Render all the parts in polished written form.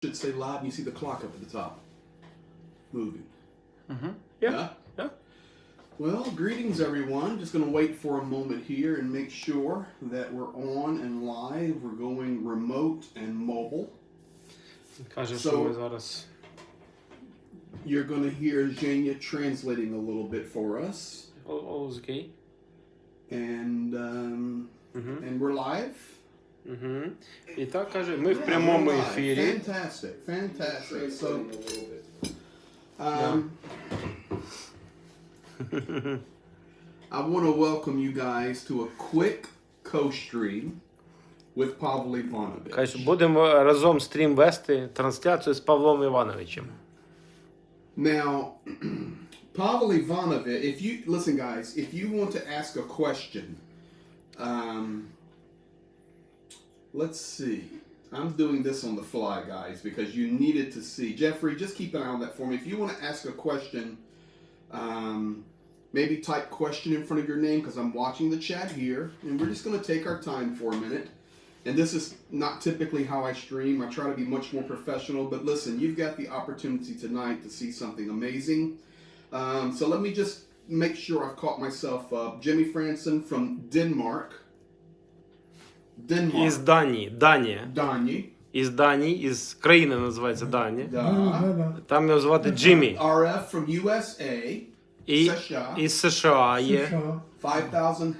should say loud, and you see the clock up at the top moving. Mm-hmm. Yeah. Well, greetings everyone. Just going to wait for a moment here and make sure that we're on and live. We're going remote and mobile. Каже, що ми зараз. You're going to hear Zhenya translating a little bit for us. All is okay. And we're live. І так, каже, ми в прямому ефірі. Fantastic. So, I want to welcome you guys to a quick co-stream with Pavel Ivanovich. Каже, будемо разом стрім вести, трансляцію з Павлом Івановичем. Now, Pavel Ivanovich, listen guys, if you want to ask a question, let's see. I'm doing this on the fly, guys, because you needed to see. Jeffrey, just keep an eye on that for me. If you want to ask a question, maybe type question in front of your name, because I'm watching the chat here, and we're just going to take our time for a minute. And this is not typically how I stream. I try to be much more professional, but listen, you've got the opportunity tonight to see something amazing. So let me just make sure I've caught myself up. Jimmy Franson from Denmark. Із Данії. Данії. Із Данії, із країни називається Данія. Да. Там його звати Джиммі. RF from USA. І США. із США є. 5,000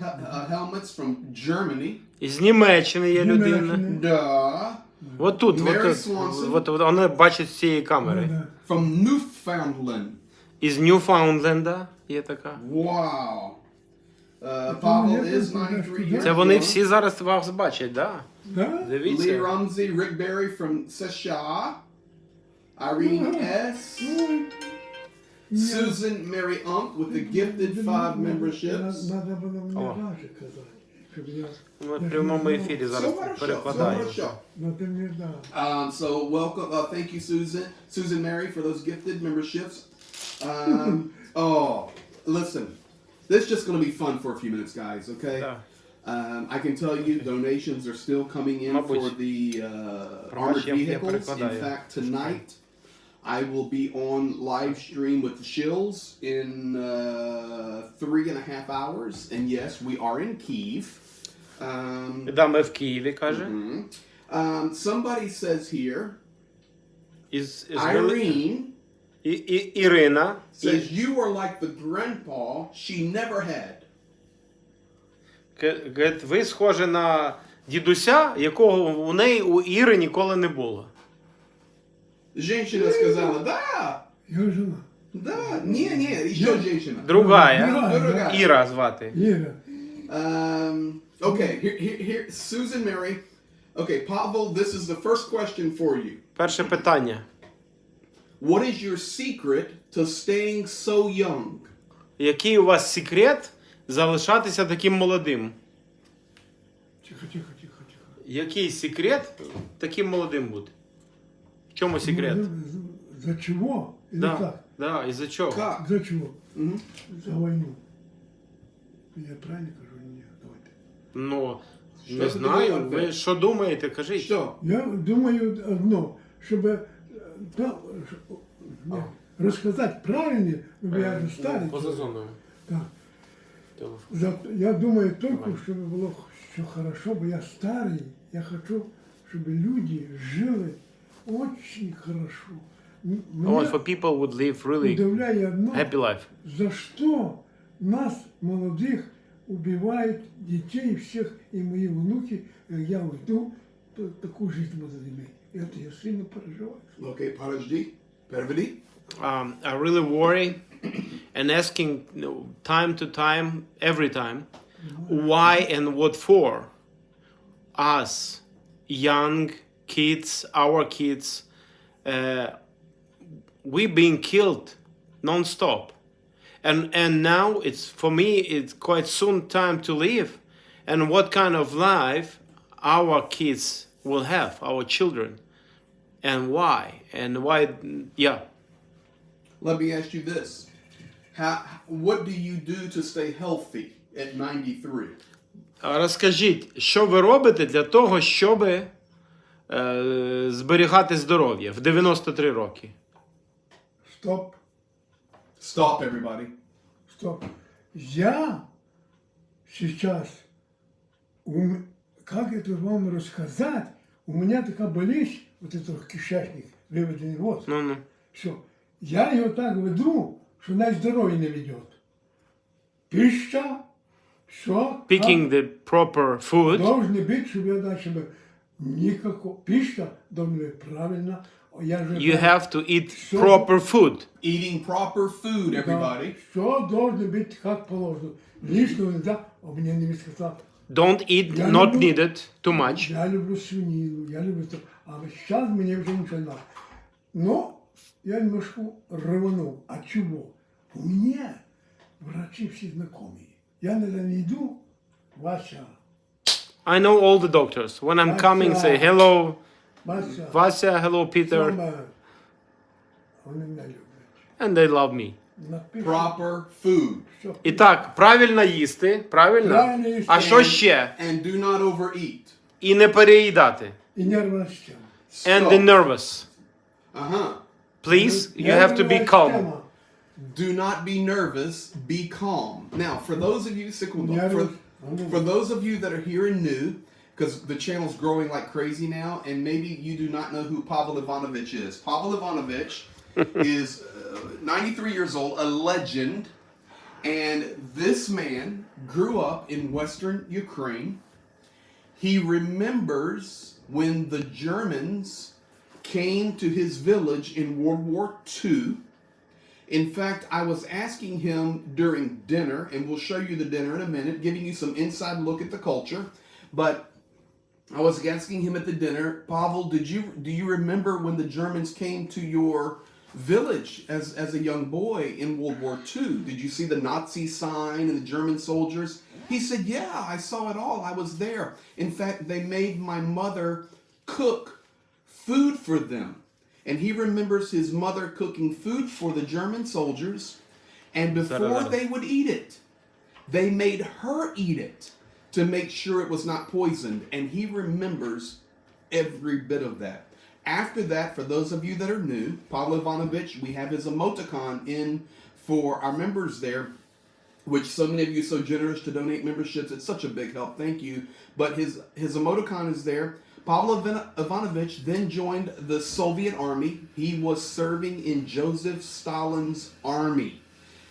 helmets from Germany. Із Німеччини є людина. Да. От тут, вони бачать з цієї камери. From Newfoundland. Із Ньюфаундленда є така. Wow. Pavel is 93 years Це вони всі зараз вас бачать, да? Lee Дивіться. Rumsey, Rick Berry from США. Irene S. Susan Mary Unk with the gifted 5 memberships. Ми в прямому ефірі зараз перекладаємо. So welcome, thank you Susan Mary for those gifted memberships. Listen, this is just going to be fun for a few minutes, guys, okay? I can tell you donations are still coming in for the armored vehicles. In fact, tonight I will be on live stream with the Shills in 3.5 hours. And yes, we are in Kyiv. Да, ми в Києві, каже. Somebody says here, Ірина says you are like the grandpa she never had. Говорить, ви схожі на дідуся, якого у неї, у Іри ніколи не було. Женщина сказала, да. Його жена. Да, не, еще женщина. Другая. Іра звати. Іра. Okay, here, Susan Mary. Okay, Pavel, this is the first question for you. Перше питання. What is your secret to staying so young? Який у вас секрет залишатися таким молодим? Тихо. Який секрет таким молодим бути? В чому секрет? За чего? Или как? Да, із-за чого? Как? За чего? За войну. Я правильно кажу? Ні, давайте. Ну, Що не ти знаю. думаєш? Ви що думаєте? Кажіть. Що? Я думаю одно, щоб розказати правильно, я же старий. Поза зоною. Так. Я думаю только, щоб було все хорошо, бо я старий, я хочу, щоб люди жили очень хорошо. I want for people would live really удивляє одно, happy life. за что нас, молодых, убивают детей всех, и мои внуки, я уйду, такую жизнь буду иметь. Это я сильно переживаю. Okay, подожди. Переведи. I really worry and asking time to time, every time, why and what for us, young kids, our kids, we being killed non-stop. And now for me it's quite soon time to leave. And what kind of life our kids will have, our children, and why, yeah. Let me ask you this. What do you do to stay healthy at 93? Розкажіть, що ви робите для того, щоб зберігати здоров'я в 93 роки. Стоп, Stop, everybody. стоп. Я сейчас, как это вам рассказать, у меня такая болезнь, вот этот кишечник, выведенный воздух. Ну. Все. Я его так веду, что на здоровье не ведет. Пища, все. Picking the proper food. Должны быть, чтобы я дальше бы никакого. Пища должна быть правильно. Я же You have to eat proper food. Eating proper food, everybody. Все должно быть как положено. Лишнего нельзя, а мне не сказал. Don't eat Я not люблю- needed too much. Я люблю свинину, я люблю то. А вот сейчас мне уже ничего не надо. Но я немножко рванул. А чего? У меня врачи все знакомые. Я не иду, Вася, I know all the doctors. When I'm coming, say hello, Вася, Vasya, hello, Peter, Тёма. Вони мене люблять. and they love me. Напишуть, Proper food. що І так, правильно їсти, правильно? Правильно їсти. А що ще? And do not overeat. І не переїдати. і нервна система. And the nervous. Uh-huh. Please, you have to be calm. Do not be nervous, be calm. Now, for those of you, секунду, Nervous. for those of you that are here and new, because the channel's growing like crazy now, and maybe you do not know who Pavel Ivanovich is. Pavel Ivanovich is 93 years old, a legend, and this man grew up in Western Ukraine. He remembers when the Germans came to his village in World War II. In fact, I was asking him during dinner, and we'll show you the dinner in a minute, giving you some inside look at the culture. But I was asking him at the dinner, Pavel, do you remember when the Germans came to your village as a young boy in World War II? Did you see the Nazi sign and the German soldiers? He said, yeah, I saw it all. I was there. In fact, they made my mother cook food for them. And he remembers his mother cooking food for the German soldiers. And before they would eat it, they made her eat it to make sure it was not poisoned. And he remembers every bit of that. After that, for those of you that are new, Pavel Ivanovich, we have his emoticon in for our members there, which so many of you are so generous to donate memberships. It's such a big help. Thank you. But his emoticon is there. Pavel Ivanovich then joined the Soviet army. He was serving in Joseph Stalin's army.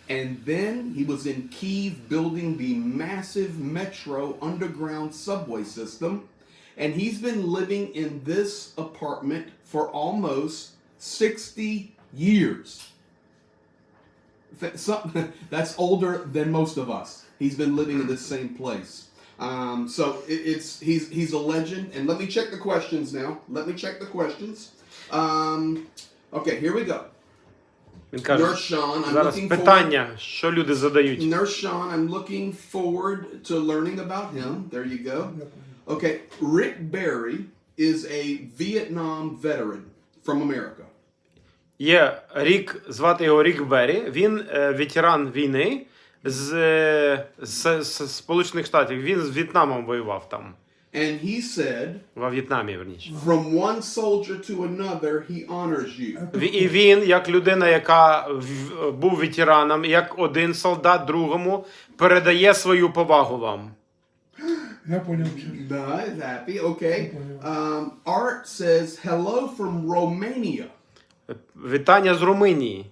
And then he was in Kyiv building the massive metro underground subway system. And he's been living in this apartment for almost 60 years. That's older than most of us. He's been living in this same place. So he's a legend. And let me check the questions now. Let me check the questions. Okay, here we go. Він каже, Nurse Sean, I'm зараз looking питання, що люди задають. Nurse Sean, I'm looking forward to learning about him. There you go. Okay, Rick Barry is a Vietnam veteran from America. Є Рік, звати його Рік Беррі, він ветеран війни з Сполучених Штатів, він з В'єтнамом воював там, And he said, во В'єтнамі, верніше. from one soldier to another, he honors you. І він, як людина, яка був ветераном, як один солдат другому, передає свою повагу вам. Я понял. No, is happy. Okay. Art says, hello from Romania. Вітання з Румунії.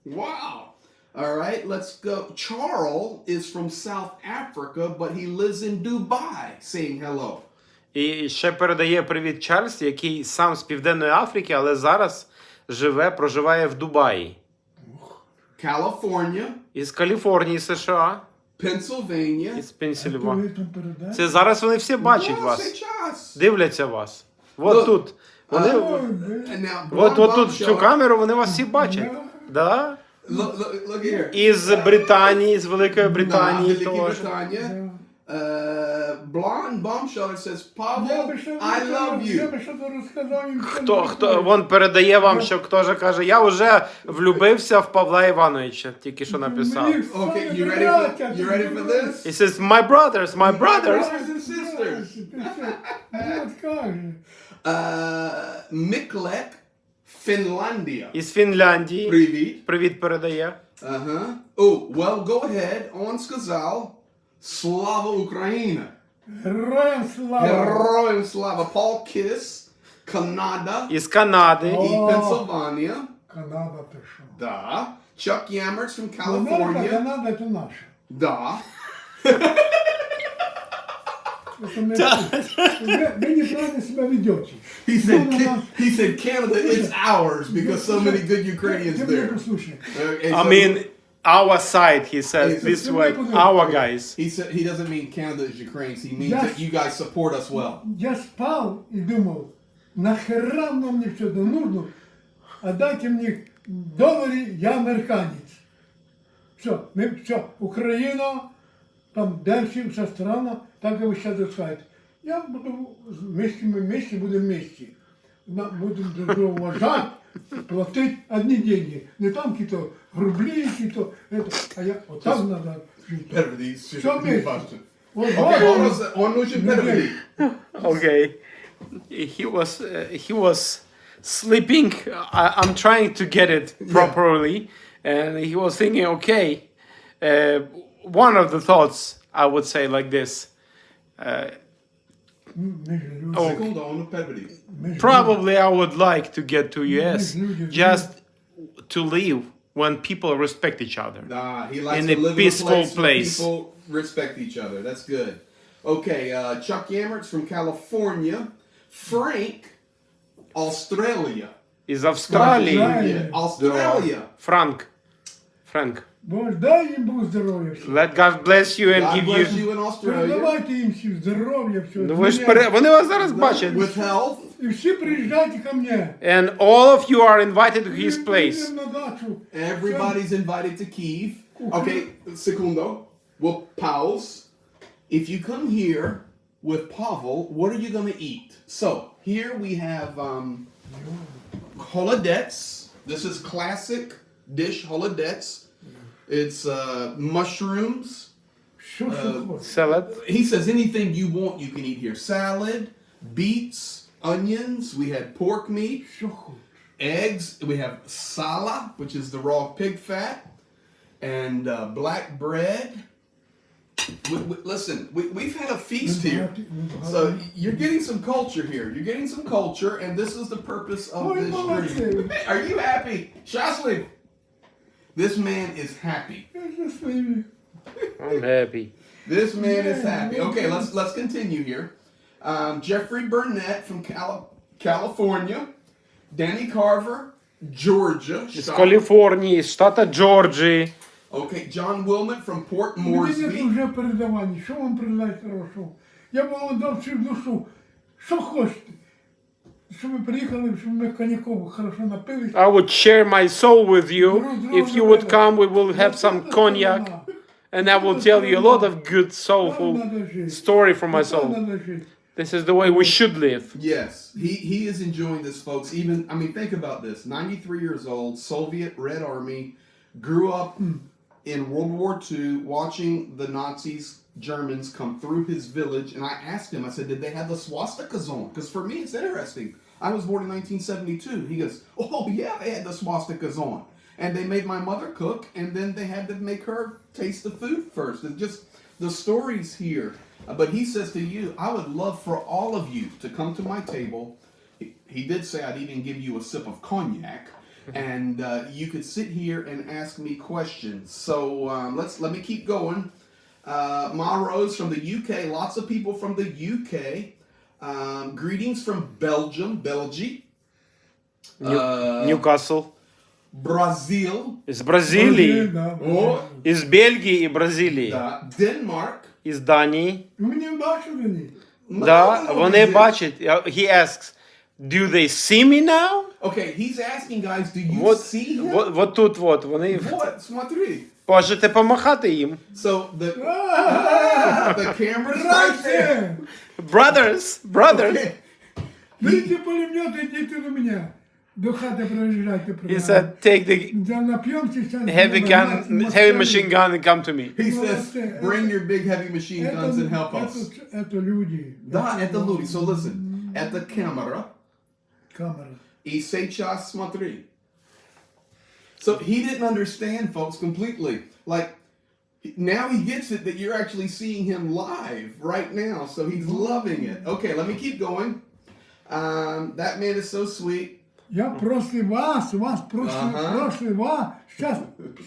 Wow. All right, let's go. Charles is from South Africa, but he lives in Dubai, saying hello. І ще передає привіт Чарльз, який сам з Південної Африки, але зараз проживає в Дубаї. California, Із Каліфорнії, США, Pennsylvania. із Пенсільванії. Там передать? Це зараз вони всі бачать Oh, вас, say Charles. дивляться вас. От Look, тут. Вони, And now, от тут в цю Bombshell. камеру вони вас всі бачать. Да? Look here. Із Британії, з Великої Британії Великій теж. Британія. Blonde Bombsheller says, Я Pavel, би ще I love Я you. би що розказав їм. Хто вон передає вам, що хто ж каже, я вже влюбився в Павла Івановича, тільки що написав. Okay, you ready for this? He says, my brothers. Brothers and sisters. От каже. Miklek, Finlandia. Із Фінляндії. Привіт. Привіт передає. Uh-huh. Oh, well, go ahead. Он сказал, Слава Україна. Героям слава! Героям слава. Paul Kiss, Канада Із Канади. і Пенсильванія. Канада пішов. Да. Chuck Yammerts from Америка, California. Канада це наша. Да. Це ви неправильно себе ведете. He said Canada is ours because so many good Ukrainians Ти мене there. послухай. And I so mean, our side, he says this way, our guys. he said he doesn't mean Canada is Ukraine. He means Yes. that you guys support us well. Я спав і думав, нахера нам не все нужно, а дайте мені долари, я американець. Все, Україна, там далі вся страна, так і ви ще доскаєте. Я буду ми вместе будемо вместе. Будемо друг друга уважати, платити одні деньги. Не там какие-то рубли, какие-то, а я отак надо жити. Pervedi, Все вместе. Okay, он нужен pervedi. Okay. He was sleeping. I'm trying to get it properly. And he was thinking, okay, one of the thoughts I would say like this. Secondo, он pervedi. Probably I would like to get to US just to live when people respect each other. Nah, he likes In to a live peaceful in a place place. where people respect each other. That's good. Okay, Chuck Yammerts from California. Frank, Australia. Із Австралії. Australia. Australia. Frank. Боже, дай їм Бог здоров'я. Let God bless you and God give bless you. you in Australia. Передавайте їм всім здоров'я, все. Ну, вони вас зараз бачать. With health. І всі приїжджайте ко мне. And all of you are invited to his place. На дачу. Everybody's invited to Kyiv. Okay, secondo. Well, pause. If you come here with Pavel, what are you going to eat? So, here we have holodets. This is classic dish holodets. It's mushrooms. Що хочеш? Salad. He says anything you want you can eat here. Salad, beets, onions. We had pork meat. Що хочеш? Eggs. We have sala, which is the raw pig fat, and black bread. Listen, we've had a feast here, so you're getting some culture here. You're getting some culture, and this is the purpose of Ой, this молодці. stream. Are you happy, Shasliv? This man is happy. Я щасливий. I'm happy. This man is happy. Okay, let's continue here. Jeffrey Burnett from California, Danny Carver, Georgia. З Каліфорнії, з штата Джорджії. Okay, John Wilmot from Port Мені Moresby. вже передавання. Що вам передати хорошого? Я б вам дав всю душу. Що хочете? Щоб ви приїхали, щоб ми коньякову хорошо напились. I would share my soul with you. If you would come, we will have some cognac. And I will tell you a lot of good, soulful story from my soul. This is the way we should live. Yes, he is enjoying this, folks. Even, I mean, think about this. 93 years old, Soviet Red Army, grew up in World War II, watching the Nazis, Germans come through his village. And I asked him, I said, did they have the swastikas on? Because for me, it's interesting. I was born in 1972. He goes, oh, yeah, they had the swastikas on. And they made my mother cook, and then they had to make her taste the food first. And just the stories here. But he says to you, I would love for all of you to come to my table. He did say I'd even give you a sip of cognac. And you could sit here and ask me questions. So let me keep going. Ma Rose from the UK, lots of people from the UK. Greetings from Belgium, Belgium. Ньюкасл. Brazil. З Бразилії. Oh, Із Бельгії і Бразилії. Denmark. Із Данії. Ви мене бачили? Ні? Да, вони бачать. He asks, do they see me now? Okay, he's asking guys, do you Вот, see him? вот тут, вот, вони. What? Смотри. Можете помахати їм. So the camera's right there. Brothers. Okay. Беріть пулемет і йдіть до мене. До хати приїжджайте. He said, take the heavy machine gun and come to me. He says, bring your big heavy machine guns and help us. Это люди. Да, это люди. So listen, at the camera Камера. и сейчас смотри. So he didn't understand, folks, completely. Like, now he gets it that you're actually seeing him live right now, so he's loving it. Okay, let me keep going. That man is so sweet. Я после вас после вас,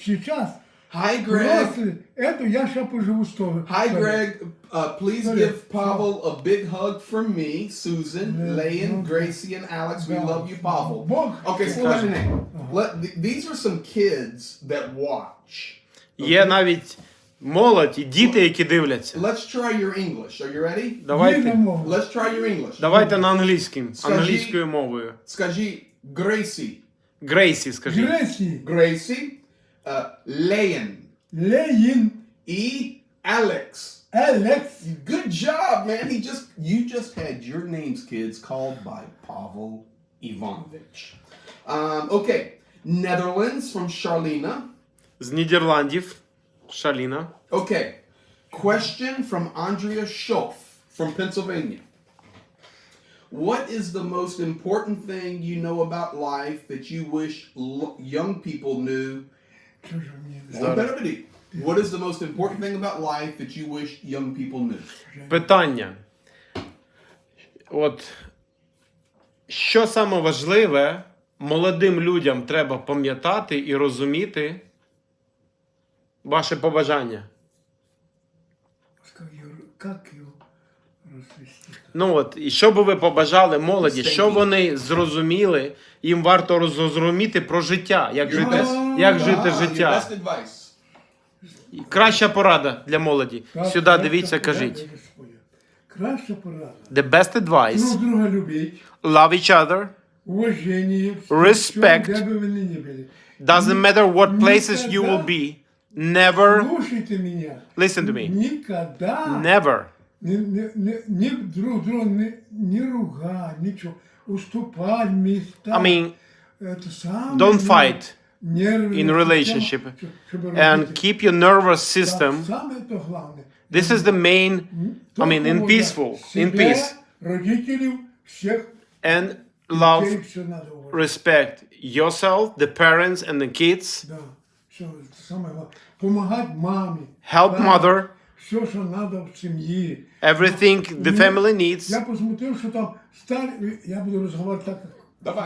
сейчас, Hi, Greg. после этого я сейчас поживу с тобой. Hi, Greg. Please give Pavel a big hug from me, Susan, Leon, Gracie, and Alex. We love you, Pavel. Okay, so what's your name? These are some kids that watch. Є навіть молодь і діти, які дивляться. Let's try your English. Are you ready? Давайте, Let's try your English. давайте на англійською мовою. Скажи Gracie. Грейсі, скажіть. Гресі, Leon. Леїн, E. Alex. Алекс. Good job, man. You just had your names, kids, called by Pavel Ivanovich. Okay. Netherlands from Charlena. З Нідерландів. Шаліна. Okay. Question from Andrea Schoff from Pennsylvania. What is the most important thing you know about life that you wish young people knew? What is the most important thing about life that you wish young people knew? Питання. От, що саме важливе молодим людям треба пам'ятати і розуміти? Ваше побажання. Как його розвести? Ну от, і що би ви побажали молоді, що вони зрозуміли, їм варто зрозуміти про життя, як жити Your життя. best advice. Краща порада для молоді. Сюди дивіться, кажіть. Краща порада. The best advice. Друг друга любіть. Love each other. Уважение. Respect. Де би ви не були. Doesn't matter what places you will be. Never. Слушайте меня. Listen to me. Никогда. Never. Не друг друга не ругать, ничего. Уступать места. I mean, Это самое, don't fight нервы, in relationship чтобы and родители- keep your nervous system. Самое то главное. This is the main, I mean, in peaceful, in Себя, peace. родителей, всех And love, детей, всё надо уважать. respect yourself, the parents and the kids. Да, все, это самое главное. Помогать маме. Help mother. Все, что надо в семье. Everything the family needs. Я посмотрел, что там старый, я буду разговаривать так, как...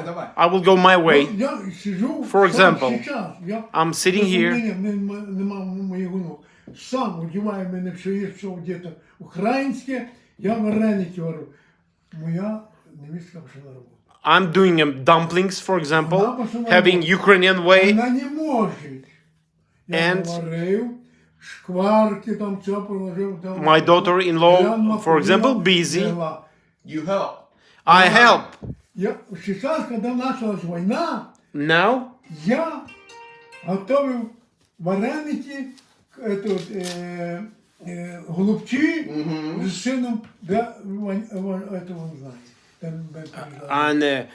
Давай. I will go my way. Я сижу, For сам example, сейчас, я, I'm sitting here. Нема моєго ног. Сам одеваю, в мене все є, все где-то українське, я вареники варю. Моя невістка пішла на роботу. I'm doing dumplings, for example, having Ukrainian way. Вона не може. Я And наварив, шкварки там все положив. My daughter-in-law, for example, busy. You help. I help. Я, сейчас, когда началась война, Now, я готовил вареники, голубці з сином, да, этого не знаю. and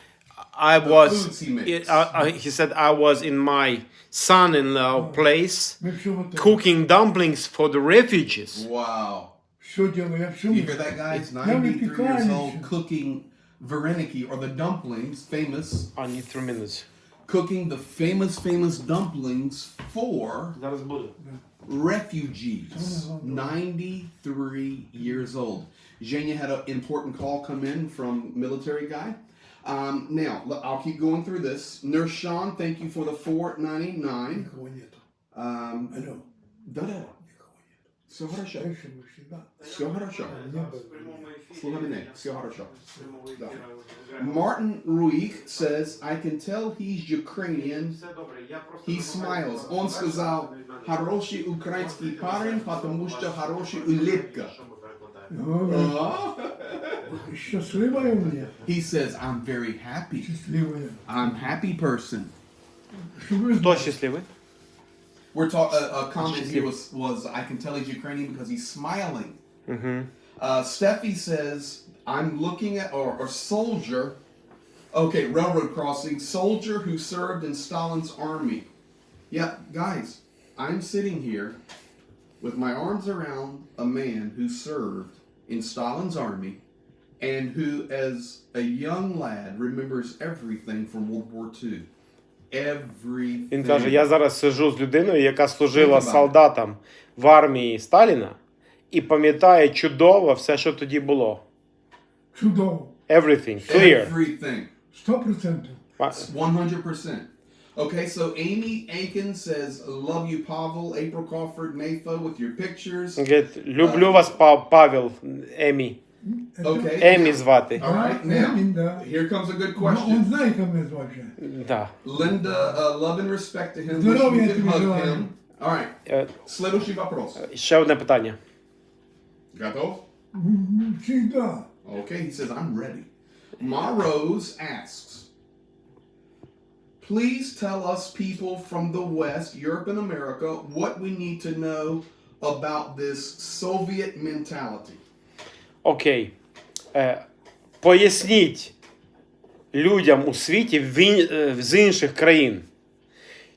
I was, he said I was in my son-in-law place Ми все готовили. cooking dumplings for the refugees. Wow. Все делаю, я все You hear that, guys? Я 93 випікаю years old, все. cooking vareniki, or the dumplings, famous, I need 3 minutes. cooking the famous dumplings for refugees. 93 years old. Zhenya had an important call come in from military guy. Now, I'll keep going through this. Nurse Sean, thank you for the $4.99. Никого нету. Алло. Да. Все хорошо. Дальше мы всегда. Все хорошо. Не было. Слухай мене. Все хорошо. Да. Martin Ruig says, I can tell he's Ukrainian. He smiles. Он сказал, хороший украинский парень, потому что хорошая улыбка. Счастливая у меня. He says, I'm very happy. Счастливая. I'm a happy person. Чтобы вы Хто знали. щасливий? We're talking. A comment here was I can tell he's Ukrainian because he's smiling. Steffi says I'm looking at or soldier. Okay, railroad crossing soldier who served in Stalin's army. Yeah, guys, I'm sitting here with my arms around a man who served in Stalin's army, and who, as a young lad, remembers everything from World War II. Everything. Він каже, я зараз сиджу з людиною, яка служила Think about it. солдатом в армії Сталіна і пам'ятає чудово все, що тоді було. Чудово. Everything, clear. Everything. 100%. 100%. Okay, so Amy Aiken says, love you, Pavel. April Crawford, Natha, with your pictures. Говорить, люблю вас, Павел, Емі. Okay. Емі звати. All right, Да, now, Эмин, да. here comes a good Ну, он question. знает, как меня звать же. Да. Linda, love and respect to him. Wish Здоровья you could тебе hug желаю. him. All right, Е, следующий вопрос. Ще одне питання. Готов? Всегда. Okay, he says, I'm ready. Ma Rose asks, please tell us people from the West, Europe and America, what we need to know about this Soviet mentality. Окей. Поясніть людям у світі з інших країн,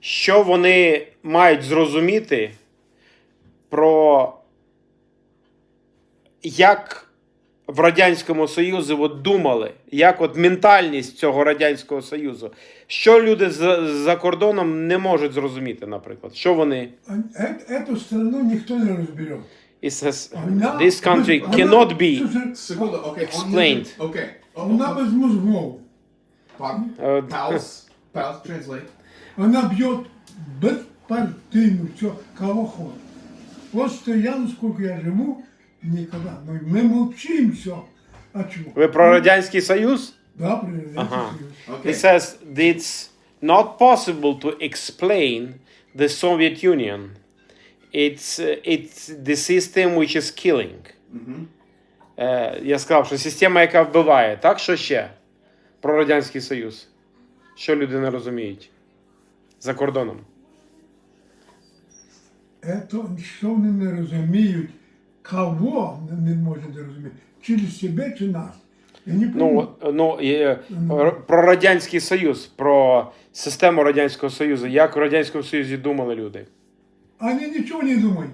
що вони мають зрозуміти про як в Радянському Союзі от думали, як от ментальність цього Радянського Союзу. Що люди за кордоном не можуть зрозуміти, наприклад. Що вони... Эту страну никто не разберет. It says, Она- this country она- cannot be... Слушай, Секунду, okay. Explained. Okay. Она без мозгов. Pause, translate. Она бьет беспартийно, все, кого хочет. Вот что я, насколько я живу, никогда. Мы молчим все. А чего? Ви про Радянський Союз? Да, про Радянский Ага. Союз. Okay. It says it's not possible to explain the Soviet Union. It's the system which is killing. Я сказав, що система, яка вбиває. Так, що ще? Про Радянський Союз. Що люди не розуміють? За кордоном. Это, що вони не розуміють, кого не можуть розуміти, через себе чи нас. Я не пойму. Про Радянський Союз, про систему Радянського Союзу. Як в Радянському Союзі думали люди? Они ничего не думают.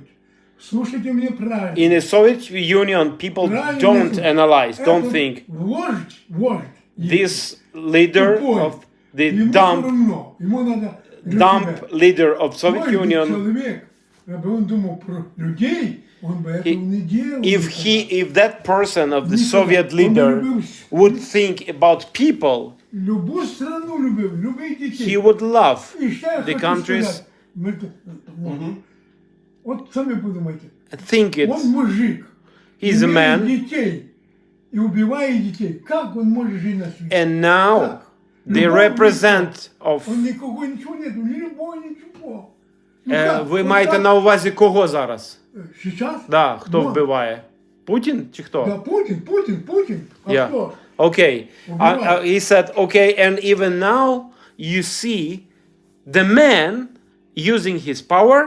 Слушайте меня правильно. In the Soviet Union, people Правильно don't слушайте. analyze, don't Этот think. Вождь. This leader Тупой. of the Ему dumb равно. Ему надо dump leader of Soviet Каждый Union, человек, если он думал про людей, он бы этого не делал. if that person of the Никогда. Soviet Он leader любил would think about people, любую страну любил, любых детей. he would love И что я the хочу countries, сказать? Вот сами подумайте. think it. Он мужик. He's a имеет man, детей и убивает детей. Как он может жить на свете? and now Как? they Любого represent of... Он никакого ничего нет, ни любого ничего. Ну как? Ви Вот маєте так? на увазі кого зараз? Сейчас? Да, хто Ну, вбиває? Путін чи Да, хто? Путин. А Yeah. кто? Okay. He said, okay, and even now you see the man using his power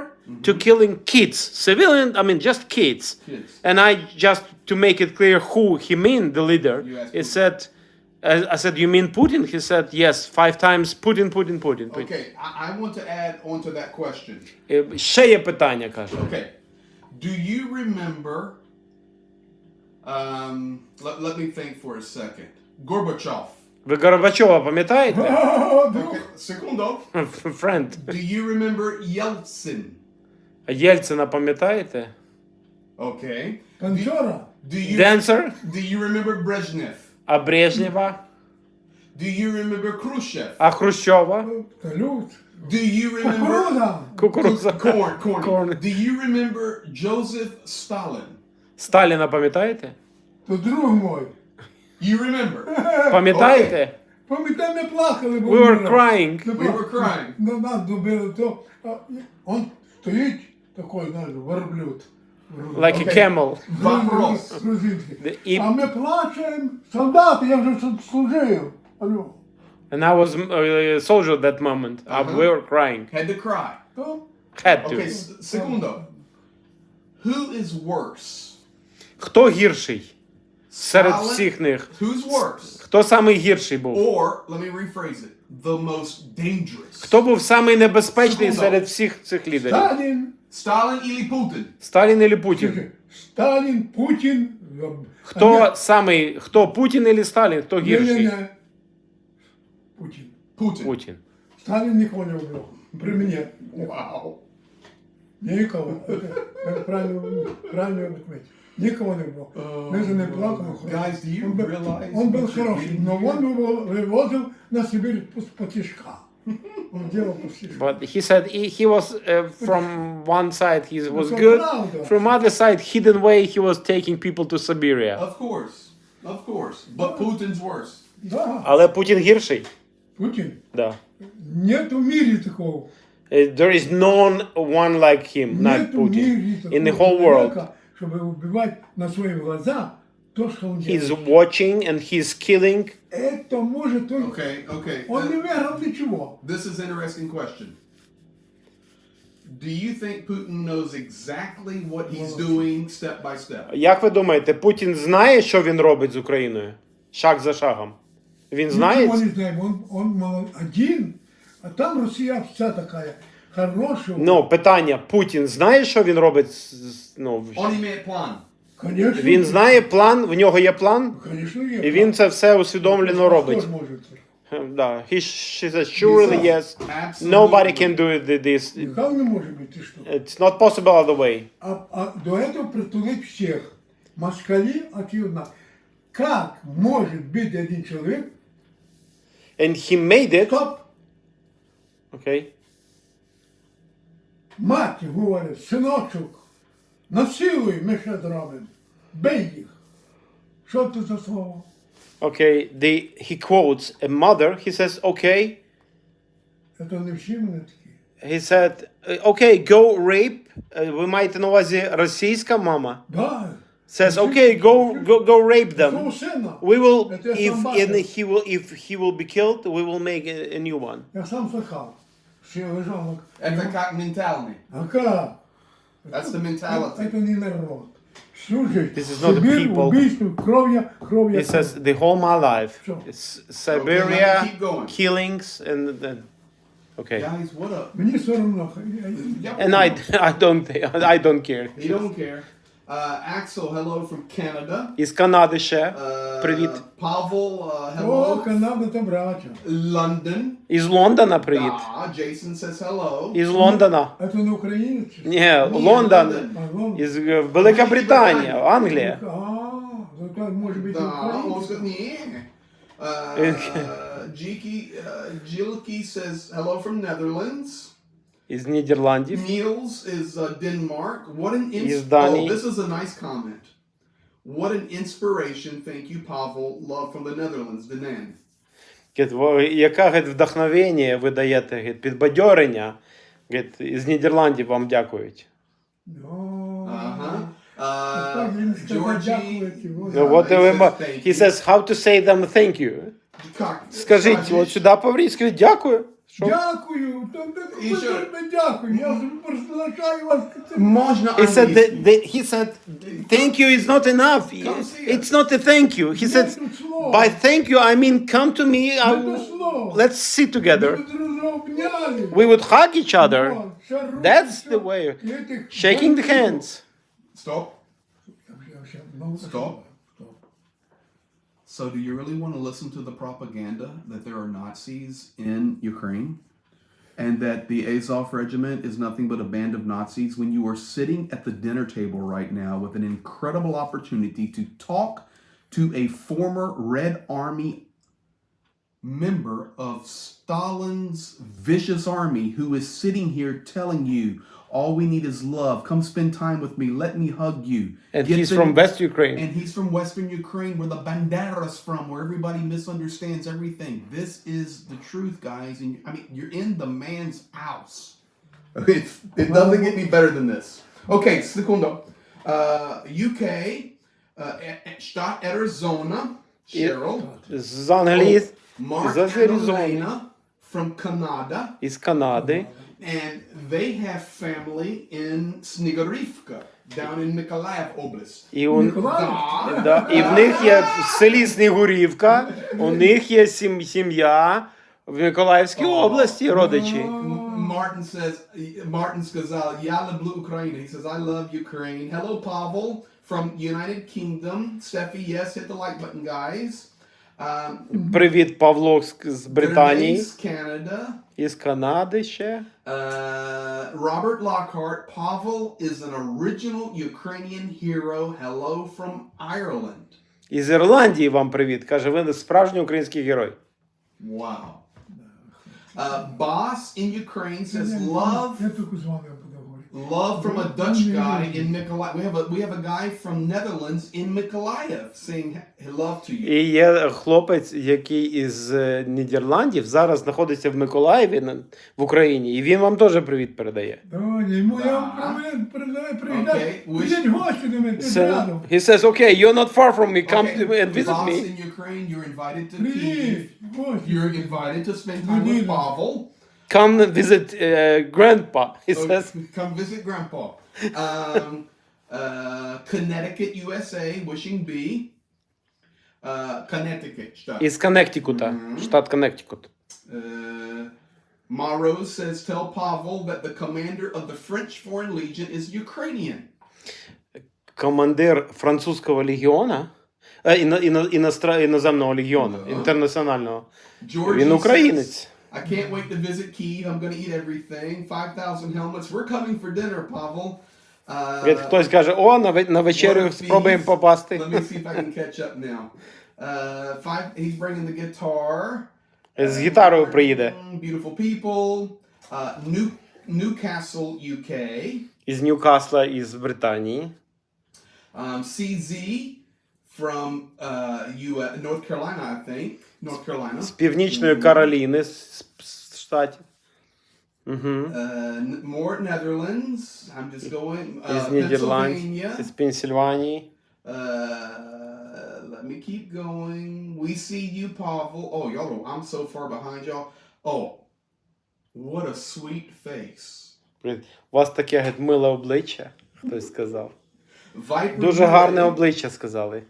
to killing kids, civilian, I mean just kids. Kids. And I just to make it clear who he mean, the leader. You asked He Putin. said, I said, you mean Putin? He said, yes, 5 times Putin. Okay, I want to add on to that question. Ще є питання, каже. Okay, do you remember? Let me think for a second. Gorbachev. Ви Горбачова пам'ятаєте? Okay, segundo. Friend. Do you remember Yeltsin? Єльцина пам'ятаєте? Okay. Танцора. Do you Dancer? do you remember Brezhnev? А Брежнєва? Do you remember Khrushchev? А Хрущова? Салют. Do you remember Кукуруза. Кукурудза. corn? Corn. Do you remember Joseph Stalin? Сталіна пам'ятаєте? То друг мой. You remember? Пам'ятаєте? Пам'ятаю, ми плакали. бо We were вмирав. crying. We were crying. На нас добили то. Он стоїть такой, знаєш, верблюд. Like a camel. Вопрос. Грузинський. І- А ми плачемо. Солдати, я вже служив. Алло. And I was a soldier at that moment. We were crying. Had to cry. То Had to. Okay, segundo. Who is worse? Хто гірший серед Stalin? всіх них? Who's worse? Хто самий гірший був? Or, let me rephrase it, the most dangerous? Хто був самий небезпечний Секунду. серед всіх цих лідерів? Сталін. Stalin или Putin? Сталін чи Путін? Сталін, Путін. Хто самий, хто Путін или Сталін, хто гірший? Не-не-не. Путін. Putin. Путін. Сталін нікого не вбив. При мені. Wow. Нікого. Це правильно відмітити. Нікого не було. Ми за ним плакали. Guys, do you realize Он був what you're хороший, getting но here? він вивозив на Сибір по тяжка. Он делал по тяжка. But he said he was from one side he was це good, правда. from other side hidden way he was taking people to Siberia. Of course. But Putin's worse. Да, Але Путін гірший. Путін. Да. Нет в мірі такого. There is no one like him, not Нет в Putin, мірі in the такого whole world. чоловіка, щоб вбивати на свої глаза то, що він He's делает. watching and he's killing. Это может только... Okay. Он не виграв нічого. This is an interesting question. Do you think Putin knows exactly what he's doing step by step? Як ви думаєте, Путін знає, що він робить з Україною? Шаг за шагом. Він знає? Ничего не знаем, он один, а там Росія вся такая хорошая. Ну, питання, Путін знає, що він робить? Ну, Он имеет план. Конечно. він знає план, в нього є план, Конечно, є. і він це все усвідомлено робить. Хто ж може це? Да. She says, surely yes. Absolutely. Nobody can do this. Ніхто не може бути, що. It's not possible other way. А до этого притулить всех. Москали, очевидно. Как может быть один человек? And he made it. Стоп! Okay. Мать говорить, синочок, насилуй, ми ще зробимо. Бей їх. Що це за слово? Okay. He quotes a mother. He says, okay. Це не всі мене такі. He said, okay, go rape. Ви маєте на увазі російська мама? Да. Says, okay, go rape Свого them. сина. We will, Это я сам бачив. if he will be killed, we will make a new one. Я сам слыхав. Ще лежав. Это как mentality. А как? That's the mentality. Это не народ. Всю жизнь. This is not the Сибір, people. убийство, кров'я. He says, the whole my life. Sure. It's Okay, Siberia, let me keep going. killings, and then... Okay. Guys, what up? Мені соромно. And I don't care. You don't care. Axel, hello from Canada. Із Канади ще. Привіт. Pavel, О, hello. Канада та браття. London. Із Лондона привіт. Jason says hello. Із Лондона. А це не українець? чи що? Ні, Лондон. А, Лондон. Із Велика Британія, Англія. А, ну так може бути Да, он українець. сказал, Jilky says hello from Netherlands. Із Нідерландів. Niels is Denmark. What an Із Данії. this is a nice comment. What an inspiration. Thank you, Pavel. Love from the Netherlands. Denan. Яке вдохновення ви даєте, підбадьорення. Із Нідерландів вам дякують. Ну, Uh-huh. він сказав, Georgie. дякуйте, вот. Ну, от he says he thank you. says how to say them thank you. Скажіть, от сюди по-врі, скажіть дякую. Що? Дякую, то І що? не дякую, я приглашаю вас. Можна He said, англійською. he said, thank you is not enough. Come see It's not a thank you. He said, Нету слов. by thank you, I mean come to me. Нету слов. Let's sit together. Ми друг друга обняли. We would hug each other. О, ще руки, That's все. the way. І этих Shaking the бандитів. hands. Stop. Я ще много Стоп. Стоп. So, do you really want to listen to the propaganda that there are Nazis in Ukraine? And that the Azov regiment is nothing but a band of Nazis, when you are sitting at the dinner table right now with an incredible opportunity to talk to a former Red Army member of Stalin's vicious army who is sitting here telling you, all we need is love. Come spend time with me. Let me hug you. And Get he's to- from West Ukraine. And he's from Western Ukraine, where the Banderas from, where everybody misunderstands everything. This is the truth, guys. And I mean, you're in the man's house. It doesn't get any better than this. Okay, secondo. UK, Stadt Arizona, Cheryl. З Англії, Mark з and Аризони, Elena from Canada. із Канади. And they have family in Snigorivka, down in Mykolaiv Oblast. І, у, Миколаїв? да, і в них є в селі Снігурівка, у них є сім'я в Миколаївській області, родичі. Martin сказал, я люблю Ukraine. He says, I love Ukraine. Hello, Pavel from United Kingdom. Steffi, yes, hit the like button, guys. Привіт, Павло з Британії. Grenades, Canada. Із Канади ще. Robert Lockhart, Pavel is an original Ukrainian hero. Hello from Ireland. Із Ірландії вам привіт. Каже, ви справжній український герой. Wow. Boss in Ukraine says love. Я тільки з вами буду говорити. Love from a Dutch guy in Mykolaiv. We have a guy from Netherlands in Mykolaiv saying love to you. І є хлопець, який із Нідерландів зараз знаходиться в Миколаєві в Україні, і він вам теж привіт передає. Йому я вам передаю привіт. Okay. Ідіть в гості до мене, тут рядом. He says, okay, you're not far from me, come Okay. and visit Boss me. in Ukraine, you're invited to Kyiv. Привіт, в гості. You're invited to spend time with Pavel. Come visit grandpa, he says. Come visit Grandpa. Connecticut, USA, wishing B. Connecticut. штат. Із Коннектикута, штат Коннектикут. Marose says, tell Pavel that the commander of the French Foreign Legion is Ukrainian. Командир французького легіона, іноземного легіону, інтернаціонального. Georgie Він українець. says, I can't wait to visit Kyiv. I'm going to eat everything. 5,000 helmets. We're coming for dinner, Pavel. Хтось каже, о, на вечерю спробуємо попасти. Let me see if I can catch up now. He's bringing the guitar. З гітарою приїде. Beautiful people. Newcastle, UK. Із Ньюкасла, із Британії. CZ from North Carolina, I think. North Carolina. З Північної Кароліни, з штатів. More Netherlands. I'm just going. Із Нідерландів, Pennsylvania. із Пенсільванії. Let me keep going. We see you, Pavel. Oh, y'all, I'm so far behind y'all. Oh, what a sweet face. У вас таке миле обличчя, хтось сказав. Viper Дуже гарне обличчя, сказали.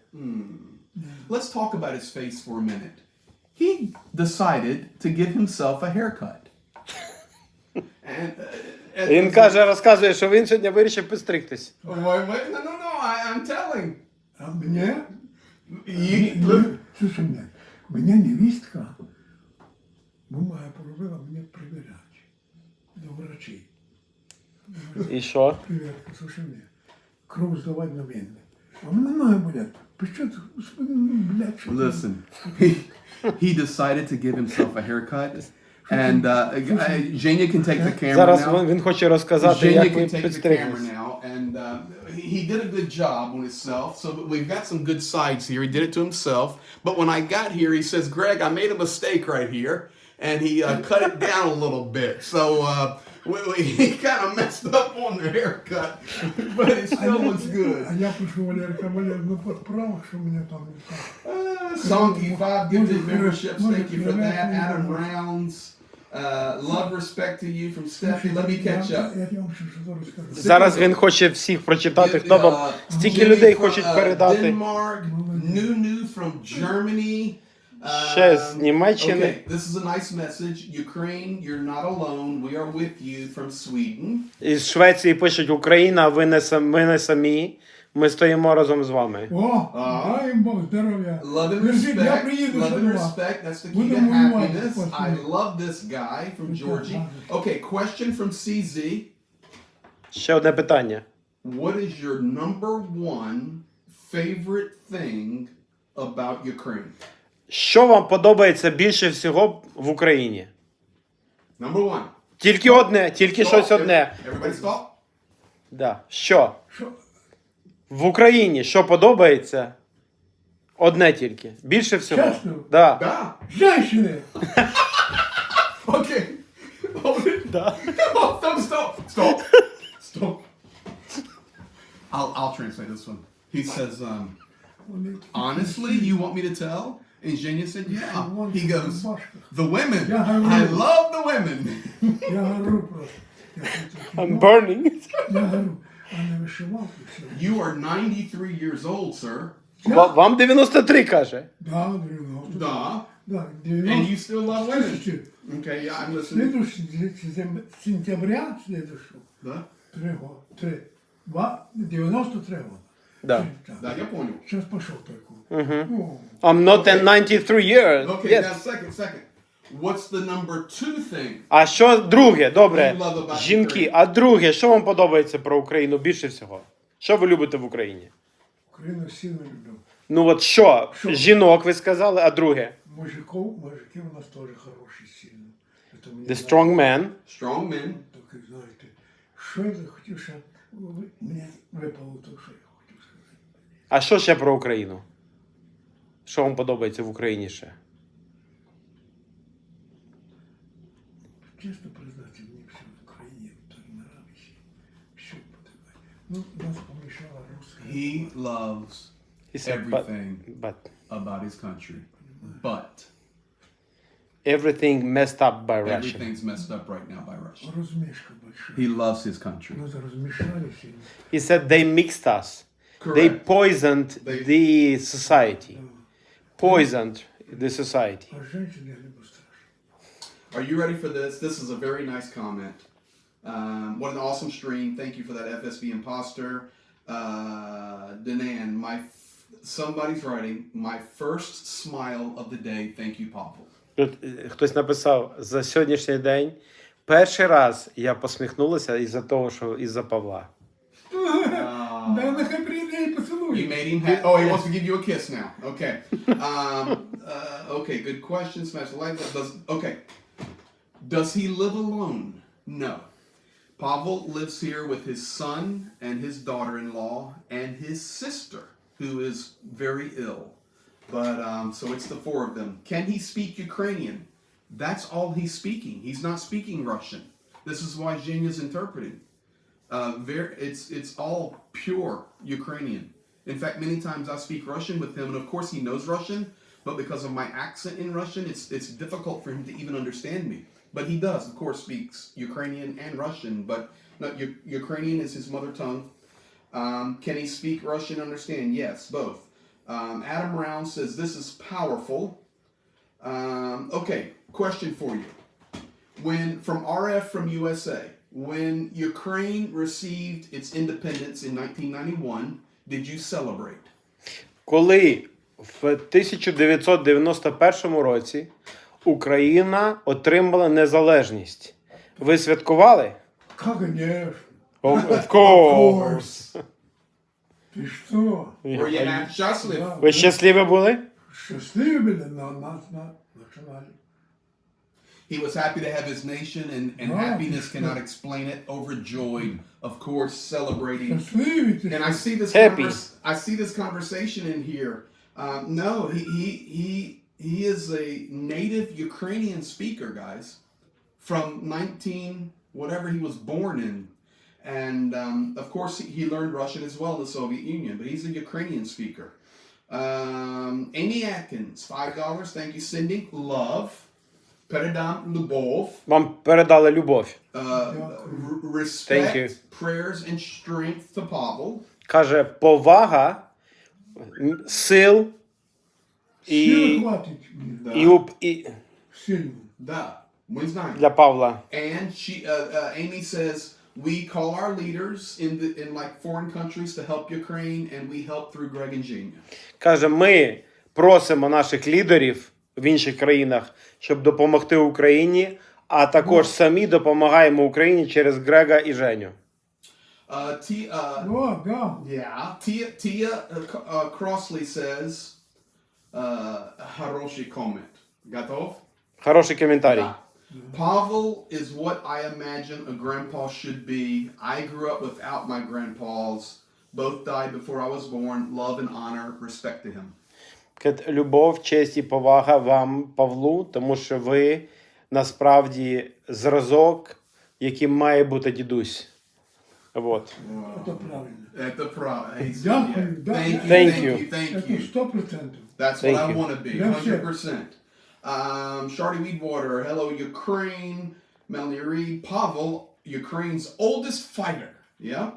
Let's talk about his face for a minute. He decided to give himself a haircut. And, Він розказує, що він сьогодні вирішив підстригтись. Wait, no, I'm telling. А мене? Look. Слушай мене, мене невістка бумага поробила мене прибирати до врачей. І що? Привет, слушай мене, кров здавати на мене. А мене ноги болять. Що ти, господи, блядь, що ти? Listen, he decided to give himself a haircut. And Zhenya can take the camera Зараз now. він хоче розказати, Zhenya як ви can take the camera підстриглись. now. And he did a good job on himself. So we've got some good sides here. He did it to himself. But when I got here, he says, Greg, I made a mistake right here. And he cut it down a little bit. So he kind of messed up on the haircut. But it still looks good. А я прошу Валерка, Валер, ну подправ, що мене там не так. Sonky 5 gifted memberships. Thank you for that. Adam Rounds. Love, respect to you from Steffi. Let me catch up. Я вам ще розкажу. Зараз він хоче всіх прочитати, хто вам стільки людей хочуть передати. Denmark, New from Germany. Ще з Німеччини. Okay, this is a nice message. Ukraine, you're not alone. We are with you from Sweden. Із Швеції пишуть: Україна, ви не самі. Ми стоїмо разом з вами. О, дай їм Бог здоров'я. Love and Держіть, я respect. приїду Love ще and до вас. respect. That's the key Будемо to воювати, happiness. I Господи. love this guy from Georgia. Okay, question from CZ. Ще одне питання. What is your number one favorite thing about Ukraine? Що вам подобається більше всього в Україні? Number one. Тільки одне, тільки щось одне. Everybody stop. Да. Що? Що? В Україні що подобається? Одне тільки. Більше всього. Чесно? Да. Да. Женщини! Okay. Hold it. Да. Stop. I'll translate this one. He says, honestly, you want me to tell? And Zhenya said, yeah. He goes, the women. I love the women. Я гору просто. I'm burning. Я гору. А не вишивав і все. You are 93 years old, sir. Вам 93, каже. Да, 90. Да. Да, And you still love women. Okay, yeah, I'm listening. Следующий сентября следующего, Да? 93 года. Да. Да, я понял. Сейчас пошел только. Ну, I'm not Okay. 93 years. Okay, yet. now second. What's the number 2 thing? А що друге? Добре. You love about Жінки. Ukraine. А друге, що вам подобається про Україну більше всього? Що ви любите в Україні? Україну сильно люблю. Ну от що? Що? Жінок ви сказали, а друге? Мужики у нас тоже хорошие сильно. Это мне The strong man. Strong men. Так, знаєте, що я хотів, що мені випало то, що я хотів сказати. А що ще про Україну? Що вам подобається в Україні ще? Чесно признати, мені все в Україні так нравится. Все подобає. Ну, нас помішала русська. He loves He said, everything but about his country. But everything messed up by Russia. everything's messed up right now by Russia. Розмішка большая. He loves his country. Нас розмішали сильно. He said they mixed us. They Correct. poisoned They- the society. Poisoned the society. А женщин я люблю страшно. Are you ready for this? This is a very nice comment. What an awesome stream. Thank you for that FSB imposter. Danan, somebody's writing, my first smile of the day. Thank you, Pavel. Тут хтось написав, за сьогоднішній день перший раз я посміхнулася із-за того, що із-за Павла. Да, нехай прийде і You поцілує. made him happy. Oh, he wants to give you a kiss now. Okay. Okay, good question. Smash the like button. Okay. Does he live alone? No. Pavel lives here with his son and his daughter-in-law and his sister, who is very ill. But, so it's the 4 of them. Can he speak Ukrainian? That's all he's speaking. He's not speaking Russian. This is why Zhenya's interpreting. It's all pure Ukrainian. In fact, many times I speak Russian with him, and of course he knows Russian, but because of my accent in Russian, it's difficult for him to even understand me. But he does, of course, speaks Ukrainian and Russian, but no, Ukrainian is his mother tongue. Can he speak Russian and understand? Yes, both. Adam Round says, this is powerful. Okay, question for you. From RF from USA, when Ukraine received its independence in 1991, did you celebrate? Коли в 1991 році Україна отримала незалежність, ви святкували? Конечно. Of course. Ти що? Were you щасливі? Да. Ви щасливі були? Щасливі були на нас починали. He was happy to have his nation, and Wow. happiness cannot explain it. Overjoyed, of course, celebrating. Щасливі ти And I see this. Happy. I see this conversation in here. No, he is a native Ukrainian speaker, guys, from 19 whatever he was born in, and of course he learned Russian as well in the Soviet Union. But he's a Ukrainian speaker. Amy Atkins, $5. Thank you, Cindy. Love. Передам любов. Вам передали любов. Respect, Thank you. prayers, and strength to Pavel. Каже, повага, сил Сили і, хватить мені. Да. і Сильно. Да. Мы знаем. для Павла. And Amy says, we call our leaders in like foreign countries to help Ukraine, and we help through Greg and Genia. Каже, ми просимо наших лідерів в інших країнах, щоб допомогти Україні, а також самі допомагаємо Україні через Грега і Женю. О, да. Yeah. Tia Crossley says, хороший comment. Готов? Хороший коментарій. Да. Pavel is what I imagine a grandpa should be. I grew up without my grandpas. Both died before I was born. Love and honor, respect to him. Любов, честь і повага вам, Павлу, тому що ви насправді зразок, яким має бути дідусь. Вот. Це правильно. At the pro. Дякую, да. Thank you. Це 100%. That's Thank what I you. want to be. That's it. 100%. Shardy Weedwater. Hello, Ukraine. Melanie Reed. Pavel, Ukraine's oldest fighter. Yeah.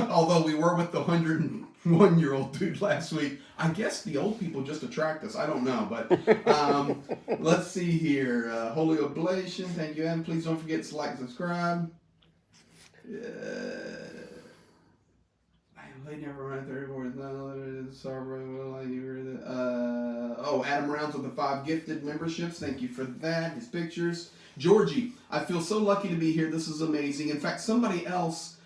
Although we were with the 101-year-old dude last week. I guess the old people just attract us. I don't know. But let's see here. Holy Oblation. Thank you, and please don't forget to like and subscribe. They never run 34. Adam Rounds with the 5 gifted memberships. Thank you for that. His pictures. Georgie, I feel so lucky to be here. This is amazing. In fact, somebody else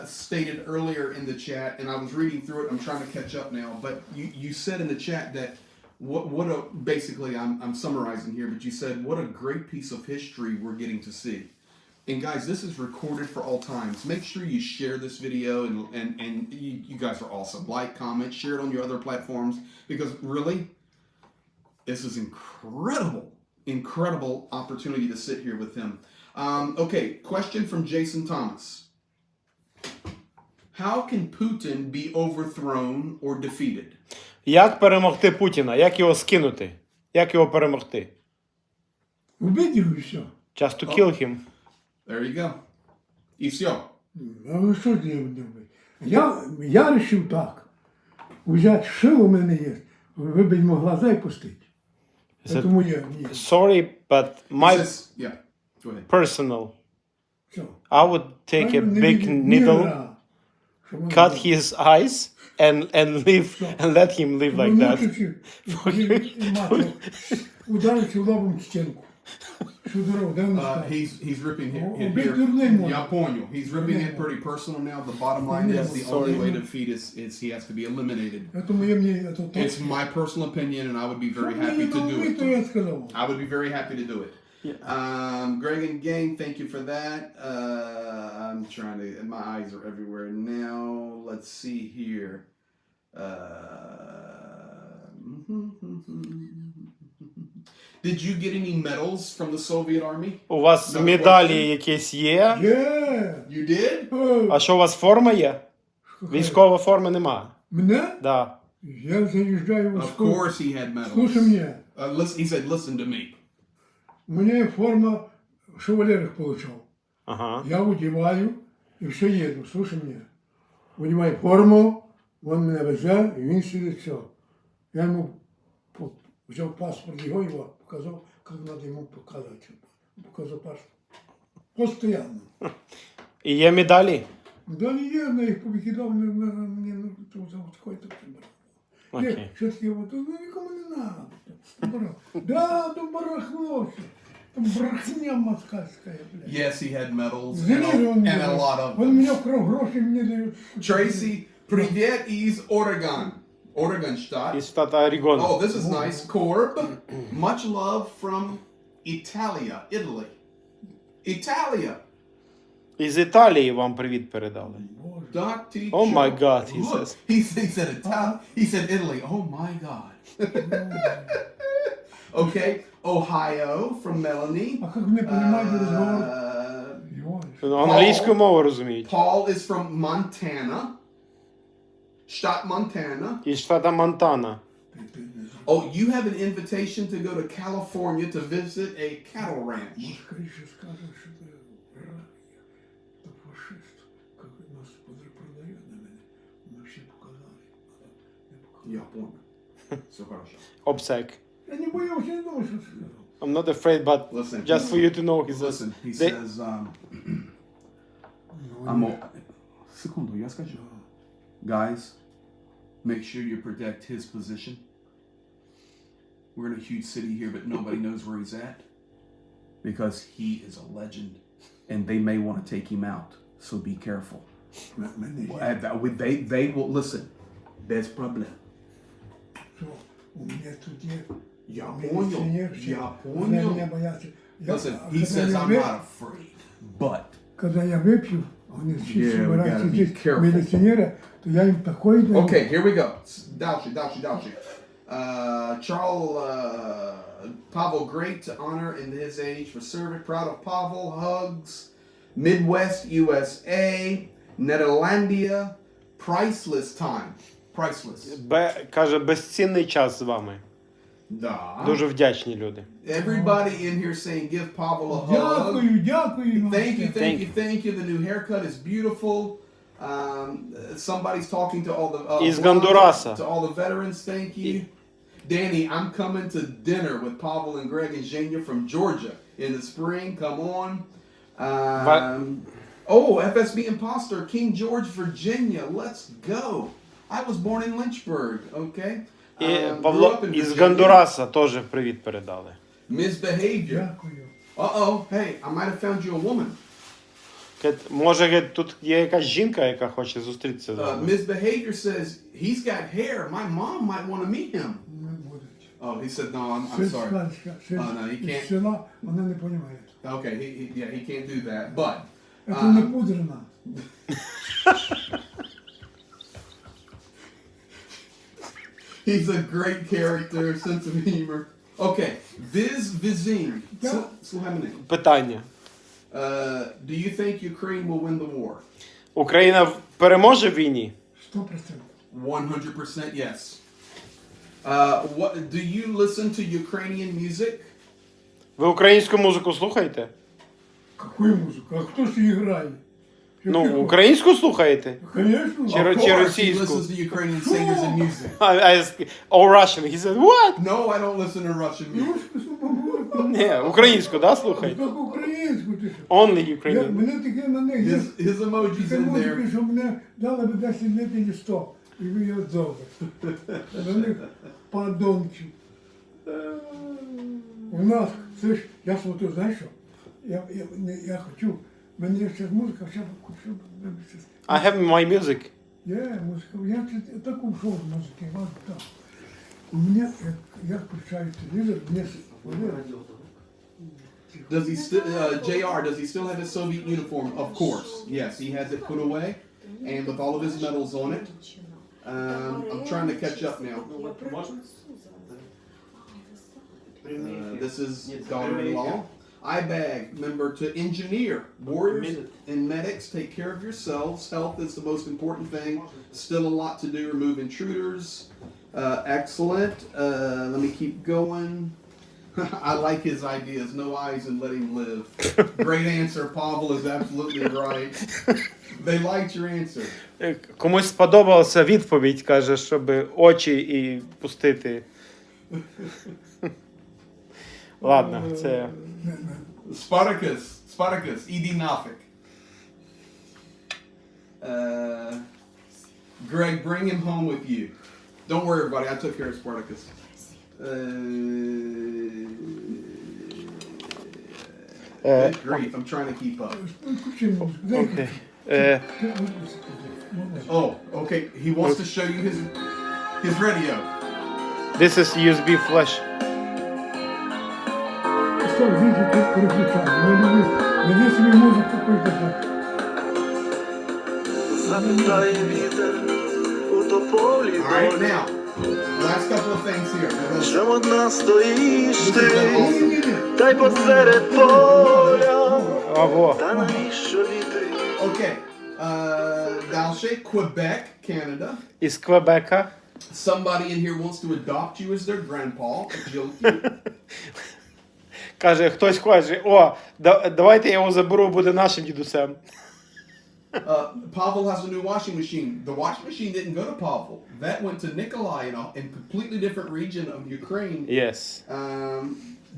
stated earlier in the chat, and I was reading through it. I'm trying to catch up now. But you said in the chat that basically I'm summarizing here, but you said what a great piece of history we're getting to see. And guys, this is recorded for all times. Make sure you share this video, and you guys are awesome. Like, comment, share it on your other platforms, because really, this is incredible opportunity to sit here with him. Okay, question from Jason Thomas. How can Putin be overthrown or defeated? Як перемогти Путіна? Як його скинути? Як його перемогти? Убить його і все. Just to kill him. There you go. І все. А що ти робити? Я вирішив так. Взяти шило у мене є, вибить йому глаза і пустити. Тому я ні. Sorry, but my Yeah, go ahead. personal, Все. I would take a big needle, cut his eyes, and let him live like that. Ударився лобом в стінку. Що дорога, де він став? He's ripping it Убить here. дурний можна. Я понял. He's ripping it pretty personal now. The bottom line is the only way to defeat is he has to be eliminated. Це моє мнення, це то. It's my personal opinion, and I would be very happy to do То it. я сказав. I would be very happy to do it. Greg and gang, thank you for that. I'm trying to. My eyes are everywhere now. Let's see here. Did you get any medals from the Soviet army? У вас медалі якісь є? Є. You did? А що у вас форма є? Військова форма нема. Мене? Да. Я заїжджаю в Of школу. course he had medals. Слушай мене. He said, listen to me. У мене є форма, що Валерик получав. Ага. Я одіваю і все їду. Слушай мене. Одіваю форму, він мене везе, і він сидить все. Я йому взяв паспорт його показав, як треба йому показати. Показав паспорт. Постоянно. І є медалі? Далі є, я їх повикидав, мені такой-то брав. Окей. Що таке, нікому не треба. Да, то барахло. Там брехня москальська, блядь. Yes, he had medals Залізо and a lot of він them. мені вкрав гроші, мені дають. Tracy, привет из Oregon. Oregon штат. Із штата Орегон. Oh, this is nice. Corb. Much love from Italia, Italy. Italia. Із Італії вам привіт передали. Doc teacher. Oh my God, he Look, says. he said Italy. He said Italy. Oh my God. Okay. Ohio from Melanie. А як не розуміють розговор? Англійську мову розуміють. Paul is from Montana. Штат Montana. Із штата Монтана. Oh, you have an invitation to go to California to visit a cattle ranch. Скоріше скажуть, що ти то фашист. Як нас продає на мене. Ми всі показали. Я понял. Все хорошо. Обсек. Я не боявся, не думав, що сказав. I'm not afraid, but Listen. just for you to know, he says. Listen, he They- says, Секунду, я скажу. Guys, make sure you protect his position. We're in a huge city here, but nobody knows where he's at. Because he is a legend. And they may want to take him out. So be careful. They will, listen, there's problem. Що у мене тут є Я міліціонер, понял. вони мене бояться. Listen, he says I'm not afraid, but Коли я вип'ю, вони всі Yeah, we збираються gotta be здесь careful. міліціонери, то я їм такої даю. okay, here we go. Dalshi. Charles Pavel, great to honor in his age for serving. Proud of Pavel. Hugs. Midwest USA. Netherlandia. Priceless time. Priceless. Каже, безцінний час з вами. Da. Дуже вдячні люди. Everybody in here saying give Pavel a hug. Дякую, дякую. вам. Thank you, thank Thank you, thank you. The new haircut is beautiful. Somebody's talking to all the Із Гондураса. to all the veterans. Thank you, Danny. I'm coming to dinner with Pavel and Greg and Zhenya from Georgia in the spring. Come on. Oh, FSB Imposter, King George, Virginia. Let's go. I was born in Lynchburg. Okay. І Grew Павло up in із Virginia. Гондураса теж привіт передали. Misbehavior. Дякую. Uh-oh. Hey, I might have found you a woman. Може, тут є якась жінка, яка хоче зустрітися з вами? Misbehavior says he's got hair. My mom might want to meet him. Не будуть. Oh, he said no. I'm sorry. Сільська, no, you can't. із села, вона не розуміє. Okay, he can't do that. But Це не пудрена. he's a great character, sense of humor. Okay, Vizim. Yeah. Слухай. Питання. Do you think Ukraine will win the war? Україна переможе в війні? 100%. 100% yes. What do you listen to Ukrainian music? Ви українську музику слухаєте? Какую музику? А хто ж її грає? Ну, українську слухаєте? Конечно. Чи Of course, he російську? listens to Ukrainian singers and music. Or Russian. He said, what? No, I don't listen to Russian music. Ні, українську, да, слухаєте? Так українську ти що? Only Ukrainian. Мене таке на них є. His emojis Таке in музики, there. що мене дали би 10 літів 100. І ви його добре. На них подонків. У нас, це ж, я смотрю, знаєш що? Я хочу, мені є ще музика, ще хочу. I have my music. Є музика, я таку шоу музики, вам так. У мене, я включаю телевізор, мені Does he still, JR, does he still have his Soviet uniform? Of course. Yes, he has it put away and with all of his medals on it. I'm trying to catch up now. This is daughter-in-law. IBAG, member to engineer. Warriors and medics, take care of yourselves. Health is the most important thing. Still a lot to do. Remove intruders. Excellent. Let me keep going. I like his ideas. No eyes and let him live. Great answer. Pavel is absolutely right. They liked your answer. Комусь сподобалася відповідь, каже, щоб очі і пустити. Ладно, це... Spartacus, Edi Nafik. Greg, bring him home with you. Don't worry, everybody. I took care of Spartacus. Good grief, I'm trying to keep up. Окей. Okay. Oh, okay. He wants to show you his radio. This is USB flash. Що, віки переключаю, не собі музику писати. Запитає вітер у тополі All right, долі. now, last couple of things here. Чим одна стоїш This has ти, been awesome. та й посеред поля, Або. та навіщо вітри? Okay, Dalshe, Quebec, Canada. Із Квебека. Somebody in here wants to adopt you as their grandpa. Joke. Каже, хтось каже, о, давайте я його заберу, буде нашим дідусем. Pavel has a new washing machine. The washing machine didn't go to Pavel. That went to Nikolai in a completely different region of Ukraine. Yes.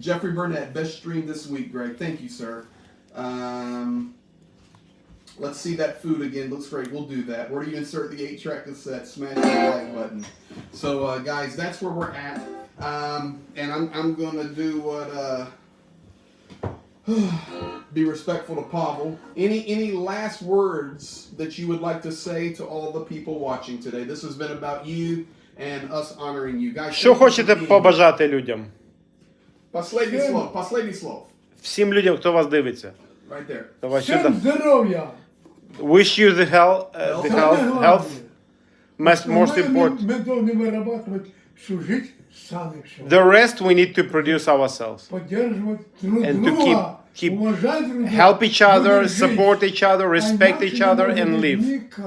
Jeffrey Burnett, best stream this week, Greg. Thank you, sir. Let's see that food again. Looks great. We'll do that. Where do you insert the 8-track cassette? Smash the like button. So, guys, that's where we're at. And I'm going to do what... be respectful to Pavel. Any last words that you would like to say to all the people watching today? This has been about you and us honoring you. Guys, Що хочете побажати людям? Последний слов. Всім людям, хто вас дивиться. Right there. Давай Всім сюди. здоров'я! Wish you the health. Most important. Ми повинні вирабатувати всю життя самі все. The rest we need to produce ourselves. Поддержувати друг And to друга, keep уважати друг друга, help each other, будемо жити. support each other, respect А each інакше other не and буде live. ніяк.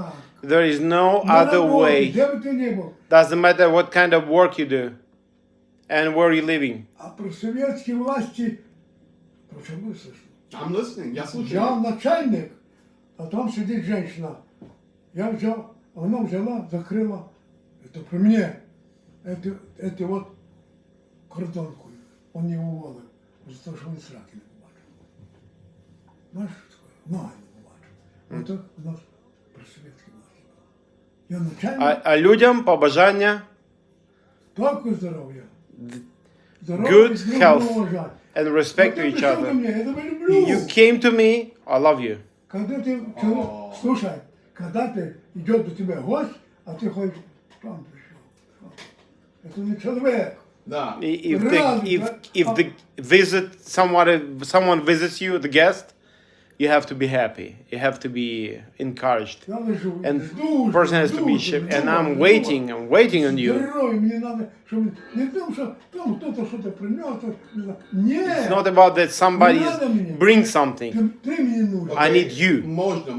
There is no На other роботі, way. де б ти не був. Doesn't matter what kind of work you do. And where are you living? А при совєтській власті, про що ви слышали? I'm listening. Я слушаю. Я начальник, а там сидить женщина. Я взял, она взяла, закрыла, это при мне, это вот кордонку. Он не уволил, за то, что он сраки не побачив. Знаєш, що таке? Ноги не побачив. Ото у нас при совєтській власті. Я начальник, А людям побажання только здоров'я. good Здоров'я, health уважать. and respect to Ты each пришел ко other. мне, я тебя люблю. You came to me, I love you. Когда ты, слушай, когда ты идет до тебя гость, а ты ходишь, там пришел. Это не человек. Да. If someone visits you, the guest, you have to be happy. You have to be encouraged. Я лежу, And жду, person has to be and I'm waiting on you. Здоровье, мне надо, чтобы не то, что там кто-то что-то принес, нет. It's not about that somebody brings something. Ты мне нужен. I need you. Можна.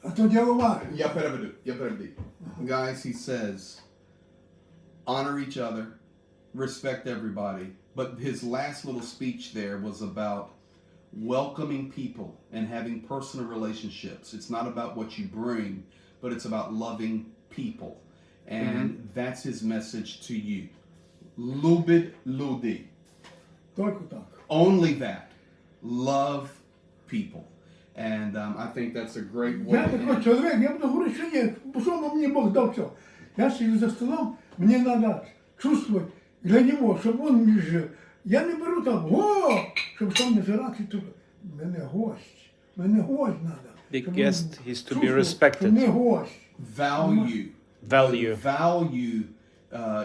А то дело важно. Я переведу. Guys, he says, honor each other, respect everybody. But his last little speech there was about welcoming people and having personal relationships. It's not about what you bring, but it's about loving people. And that's his message to you. Любить людей. Только так. Only that. Love people. And I think that's a great way. Я такой человек, я буду говорить, что нет, что мне Бог дал все. Я сижу за столом, мне надо чувствовать для него, чтобы он не жил. Я не беру там, чтобы сам не жрать, тут мене гость надо. The Щоб guest він is to be чувствував, respected. що не гость. Value. Value. Value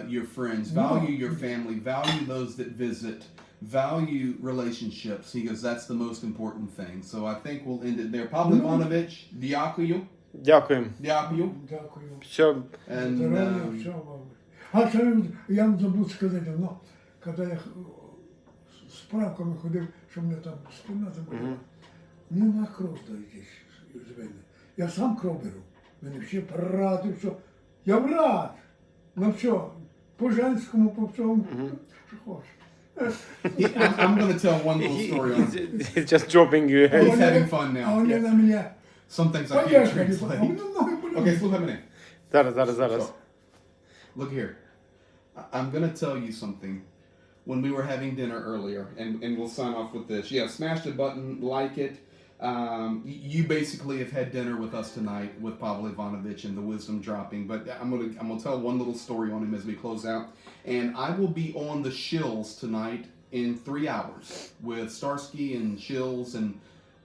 your friends. Value your family. Value those that visit. Value relationships. He goes, that's the most important thing. So I think we'll end it there. Pavel Ivanovich, дякую. Дякуємо. Дякую. Дякую. Все. And Здоровья, все, мабуть. А що я вам забув сказати, ну, коли я з справками ходив, що мене там спина заболіла, мені на кров дають з мене. Я сам кров беру. Мене всі порадив, що я врач. Ну що, по-женському, по всьому, що хочеш. I'm going to tell one little story on He's just dropping you. He's having fun А now. вони на мене, Some things I can't поїхали, а translate. мене ноги болять. Okay, слухай мене. Зараз. Look here. I'm going to tell you something. When we were having dinner earlier, and we'll sign off with this. Yeah, smash the button, like it. You basically have had dinner with us tonight with Pavel Ivanovich and the wisdom dropping. But I'm gonna tell one little story on him as we close out. And I will be on the Shills tonight in 3 hours with Starsky and Shills and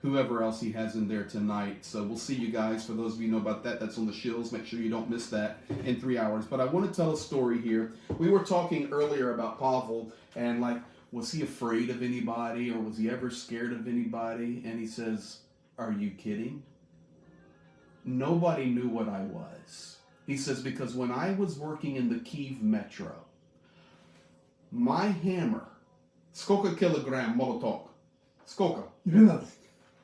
whoever else he has in there tonight. So we'll see you guys. For those of you who know about that, that's on the Shills. Make sure you don't miss that in 3 hours. But I want to tell a story here. We were talking earlier about Pavel and like, was he afraid of anybody or was he ever scared of anybody? And he says, are you kidding? Nobody knew what I was. He says, because when I was working in the Kyiv metro, my hammer, сколько килограмм молоток? Сколько? 12.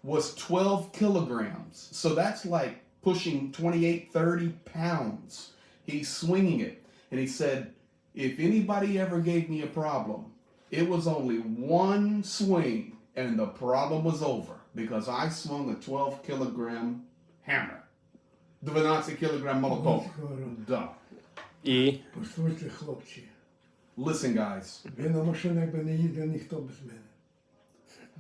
Was 12 kilograms. So that's like pushing 28, 30 pounds. He's swinging it. And he said, if anybody ever gave me a problem, it was only one swing and the problem was over because I swung a 12 kilogram hammer. 12 kilogram молоток. Да. І Послухайте, хлопці, Listen, guys. ви на машинах би не їде ніхто без мене.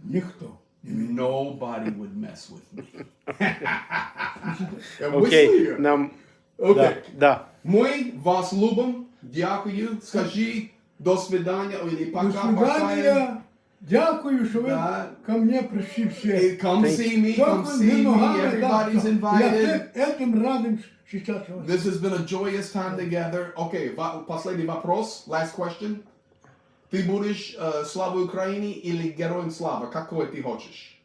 Ніхто. Nobody would mess with me. окей, нам Окей. да. Ми вас любимо. Дякую. Скажи до свидання или До пока. свидання. Дякую, що ви Да. ко мне прийшли всі. Come see me. Come Только see не me. ногами, Everybody's да. invited. Я этим радим сейчас. This has been a joyous time together. Okay, последний вопрос. Last question. Ты будешь слава Украине или героем славы? Какой ты хочешь?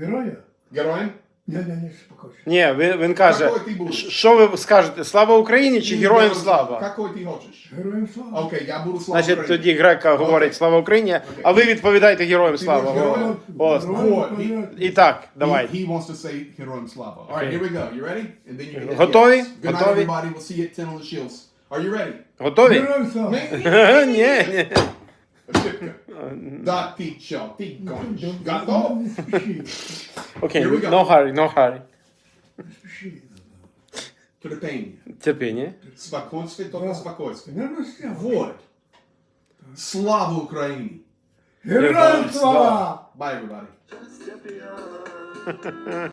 Героя? Героем? Не, спокойно. Ні, він каже, Какой ти будеш? що ви скажете, слава Україні чи героям слава? Какой ты хочешь? Героям слава. Окей, я буду слава Значить, Україні. тоді грека говорить слава Україні, а ви відповідаєте героям слава. героям? Голосно. І так, давай. He wants to say героем слава. All right, here we go. You ready? And then you can Готові? Yes. Good night, Готові? everybody. We'll see you at 10 on the Shields. Are you ready? Готові? Героям слава! Ні, ні. Ошибка. Да, ты чё, ты гонишь. Готов? Не спіши, Окей, Here we go. no hurry, no hurry. не спіши. Терпение. Терпіння. Спокойствие, только спокойствие. Не розтягуй. Вот. Слава Украине. Героям слава! Bye, everybody.